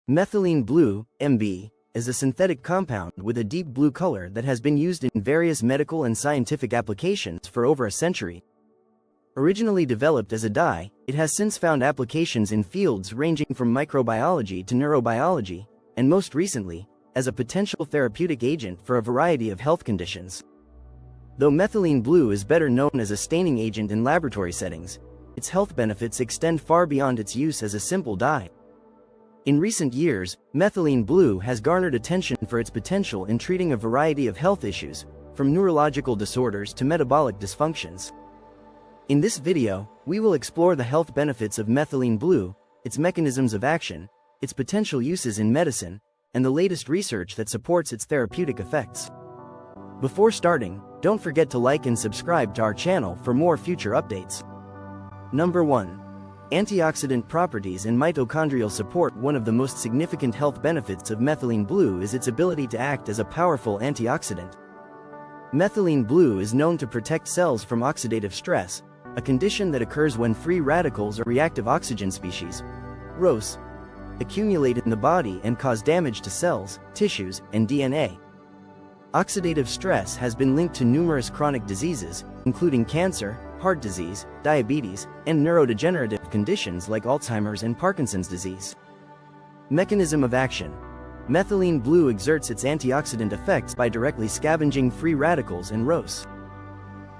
Methylene blue, MB, is a synthetic compound with a deep blue color that has been used in various medical and scientific applications for over a century. Originally developed as a dye, it has since found applications in fields ranging from microbiology to neurobiology, and most recently, as a potential therapeutic agent for a variety of health conditions. Though methylene blue is better known as a staining agent in laboratory settings, its health benefits extend far beyond its use as a simple dye. In recent years, methylene blue has garnered attention for its potential in treating a variety of health issues, from neurological disorders to metabolic dysfunctions. In this video, we will explore the health benefits of methylene blue, its mechanisms of action, its potential uses in medicine, and the latest research that supports its therapeutic effects. Before starting, don't forget to like and subscribe to our channel for more future updates. Number 1. Antioxidant properties and mitochondrial support. One of the most significant health benefits of methylene blue is its ability to act as a powerful antioxidant. Methylene blue is known to protect cells from oxidative stress, a condition that occurs when free radicals or reactive oxygen species, ROS, accumulate in the body and cause damage to cells, tissues, and DNA. Oxidative stress has been linked to numerous chronic diseases, including cancer, heart disease, diabetes, and neurodegenerative conditions like Alzheimer's and Parkinson's disease. Mechanism of action. Methylene blue exerts its antioxidant effects by directly scavenging free radicals and ROS.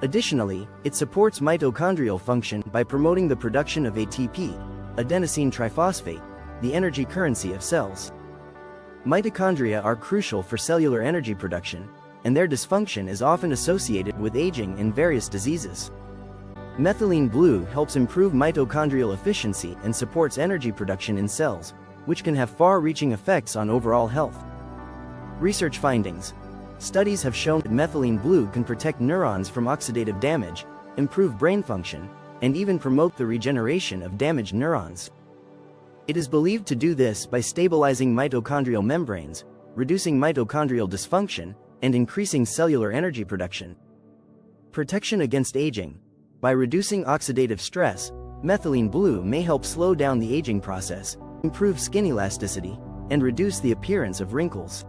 Additionally, it supports mitochondrial function by promoting the production of ATP, adenosine triphosphate, the energy currency of cells. Mitochondria are crucial for cellular energy production, and their dysfunction is often associated with aging and various diseases. Methylene blue helps improve mitochondrial efficiency and supports energy production in cells, which can have far-reaching effects on overall health. Research findings. Studies have shown that methylene blue can protect neurons from oxidative damage, improve brain function, and even promote the regeneration of damaged neurons. It is believed to do this by stabilizing mitochondrial membranes, reducing mitochondrial dysfunction, and increasing cellular energy production. Protection against aging. By reducing oxidative stress, methylene blue may help slow down the aging process, improve skin elasticity, and reduce the appearance of wrinkles.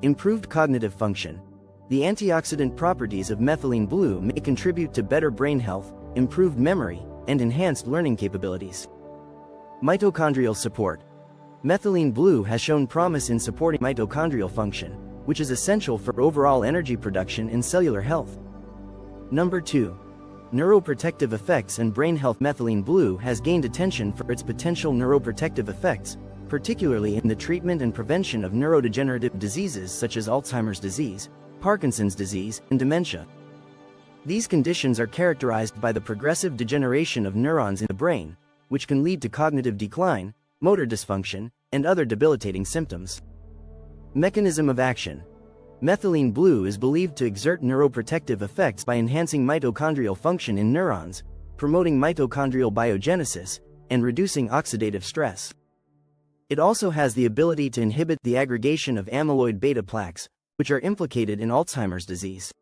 Improved cognitive function. The antioxidant properties of methylene blue may contribute to better brain health, improved memory, and enhanced learning capabilities. Mitochondrial support. Methylene blue has shown promise in supporting mitochondrial function, which is essential for overall energy production and cellular health. Number 2. Neuroprotective effects and brain health. Methylene blue has gained attention for its potential neuroprotective effects, particularly in the treatment and prevention of neurodegenerative diseases such as Alzheimer's disease, Parkinson's disease, and dementia. These conditions are characterized by the progressive degeneration of neurons in the brain, which can lead to cognitive decline, motor dysfunction, and other debilitating symptoms. Mechanism of action. Methylene blue is believed to exert neuroprotective effects by enhancing mitochondrial function in neurons, promoting mitochondrial biogenesis, and reducing oxidative stress. It also has the ability to inhibit the aggregation of amyloid beta plaques, which are implicated in Alzheimer's disease.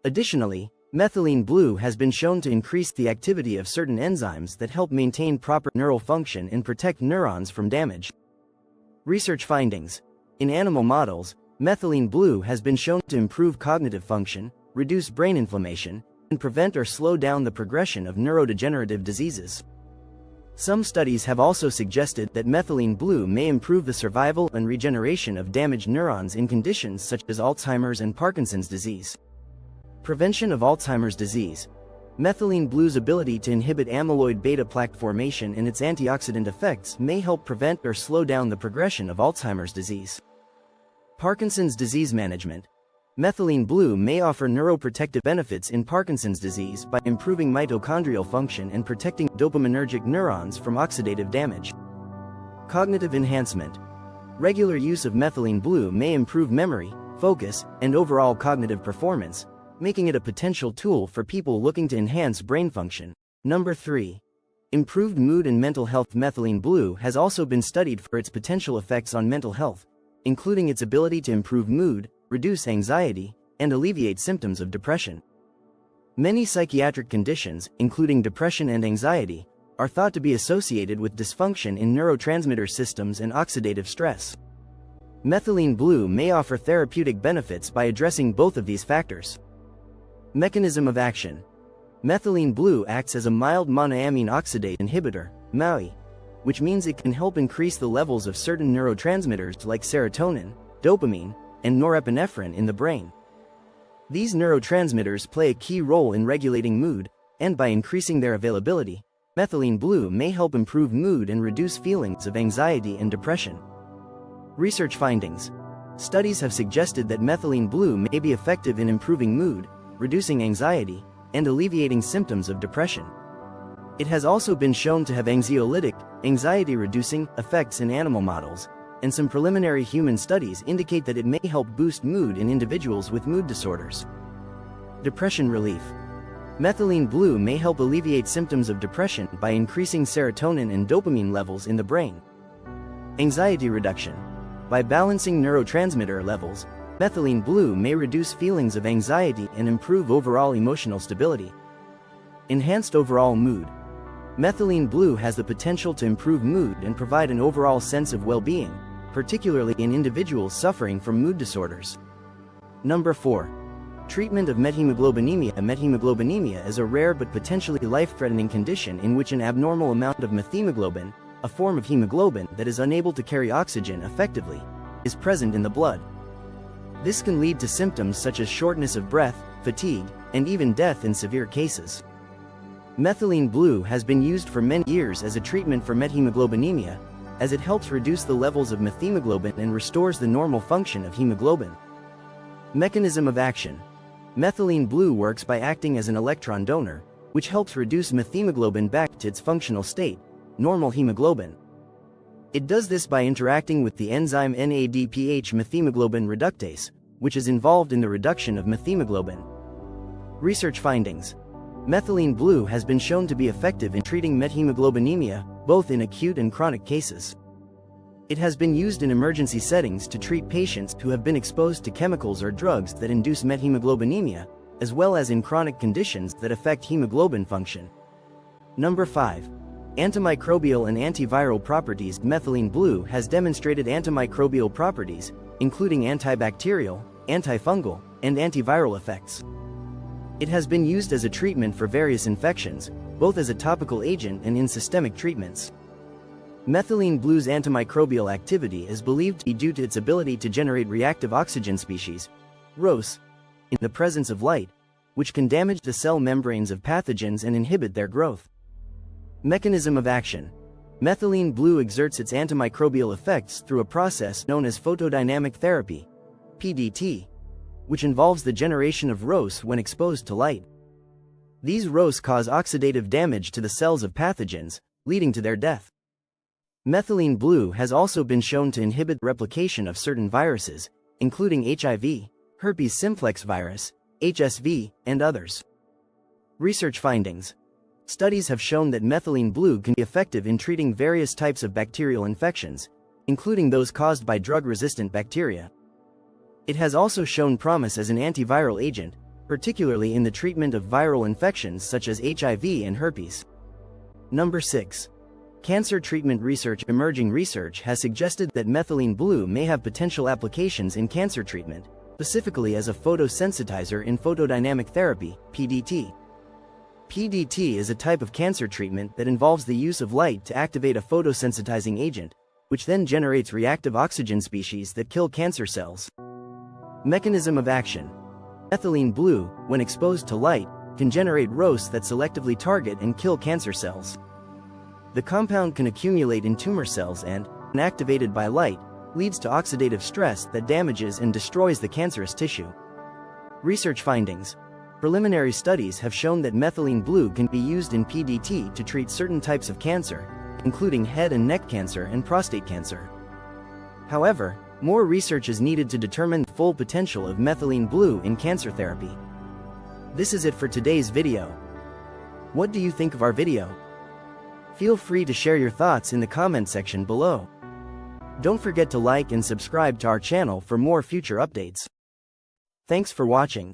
Additionally, methylene blue has been shown to increase the activity of certain enzymes that help maintain proper neural function and protect neurons from damage. Research findings. In animal models, methylene blue has been shown to improve cognitive function, reduce brain inflammation, and prevent or slow down the progression of neurodegenerative diseases. Some studies have also suggested that methylene blue may improve the survival and regeneration of damaged neurons in conditions such as Alzheimer's and Parkinson's disease. Prevention of Alzheimer's disease. Methylene blue's ability to inhibit amyloid beta plaque formation and its antioxidant effects may help prevent or slow down the progression of Alzheimer's disease. Parkinson's disease management. Methylene blue may offer neuroprotective benefits in Parkinson's disease by improving mitochondrial function and protecting dopaminergic neurons from oxidative damage. Cognitive enhancement. Regular use of methylene blue may improve memory, focus, and overall cognitive performance, making it a potential tool for people looking to enhance brain function. Number 3. Improved mood and mental health. Methylene blue has also been studied for its potential effects on mental health, including its ability to improve mood, reduce anxiety, and alleviate symptoms of depression. Many psychiatric conditions, including depression and anxiety, are thought to be associated with dysfunction in neurotransmitter systems and oxidative stress. Methylene blue may offer therapeutic benefits by addressing both of these factors. Mechanism of action. Methylene blue acts as a mild monoamine oxidase inhibitor, MAOI, which means it can help increase the levels of certain neurotransmitters like serotonin, dopamine, and norepinephrine in the brain. These neurotransmitters play a key role in regulating mood, and by increasing their availability, methylene blue may help improve mood and reduce feelings of anxiety and depression. Research findings. Studies have suggested that methylene blue may be effective in improving mood, reducing anxiety, and alleviating symptoms of depression. It has also been shown to have anxiolytic, anxiety-reducing effects in animal models, and some preliminary human studies indicate that it may help boost mood in individuals with mood disorders. Depression relief. Methylene blue may help alleviate symptoms of depression by increasing serotonin and dopamine levels in the brain. Anxiety reduction. By balancing neurotransmitter levels, methylene blue may reduce feelings of anxiety and improve overall emotional stability. Enhanced overall mood. Methylene blue has the potential to improve mood and provide an overall sense of well-being, particularly in individuals suffering from mood disorders. Number 4. Treatment of methemoglobinemia. Methemoglobinemia is a rare but potentially life-threatening condition in which an abnormal amount of methemoglobin, a form of hemoglobin that is unable to carry oxygen effectively, is present in the blood. This can lead to symptoms such as shortness of breath, fatigue, and even death in severe cases. Methylene blue has been used for many years as a treatment for methemoglobinemia, as it helps reduce the levels of methemoglobin and restores the normal function of hemoglobin. Mechanism of action. Methylene blue works by acting as an electron donor, which helps reduce methemoglobin back to its functional state, normal hemoglobin. It does this by interacting with the enzyme NADPH methemoglobin reductase, which is involved in the reduction of methemoglobin. Research findings. Methylene blue has been shown to be effective in treating methemoglobinemia, both in acute and chronic cases. It has been used in emergency settings to treat patients who have been exposed to chemicals or drugs that induce methemoglobinemia, as well as in chronic conditions that affect hemoglobin function. Number 5. Antimicrobial and antiviral properties. Methylene blue has demonstrated antimicrobial properties, including antibacterial, antifungal, and antiviral effects. It has been used as a treatment for various infections, both as a topical agent and in systemic treatments. Methylene blue's antimicrobial activity is believed to be due to its ability to generate reactive oxygen species, ROS, in the presence of light, which can damage the cell membranes of pathogens and inhibit their growth. Mechanism of action. Methylene blue exerts its antimicrobial effects through a process known as photodynamic therapy, PDT, which involves the generation of ROS when exposed to light. These ROS cause oxidative damage to the cells of pathogens, leading to their death. Methylene blue has also been shown to inhibit replication of certain viruses, including HIV, herpes simplex virus, HSV, and others. Research findings. Studies have shown that methylene blue can be effective in treating various types of bacterial infections, including those caused by drug-resistant bacteria. It has also shown promise as an antiviral agent, particularly in the treatment of viral infections such as HIV and herpes. Number 6. Cancer treatment research. Emerging research has suggested that methylene blue may have potential applications in cancer treatment, specifically as a photosensitizer in photodynamic therapy, PDT. PDT is a type of cancer treatment that involves the use of light to activate a photosensitizing agent, which then generates reactive oxygen species that kill cancer cells. Mechanism of action. Methylene blue, when exposed to light, can generate ROS that selectively target and kill cancer cells. The compound can accumulate in tumor cells and, when activated by light, leads to oxidative stress that damages and destroys the cancerous tissue. Research findings. Preliminary studies have shown that methylene blue can be used in PDT to treat certain types of cancer, including head and neck cancer and prostate cancer. However, more research is needed to determine the full potential of methylene blue in cancer therapy. This is it for today's video. What do you think of our video? Feel free to share your thoughts in the comment section below. Don't forget to like and subscribe to our channel for more future updates. Thanks for watching.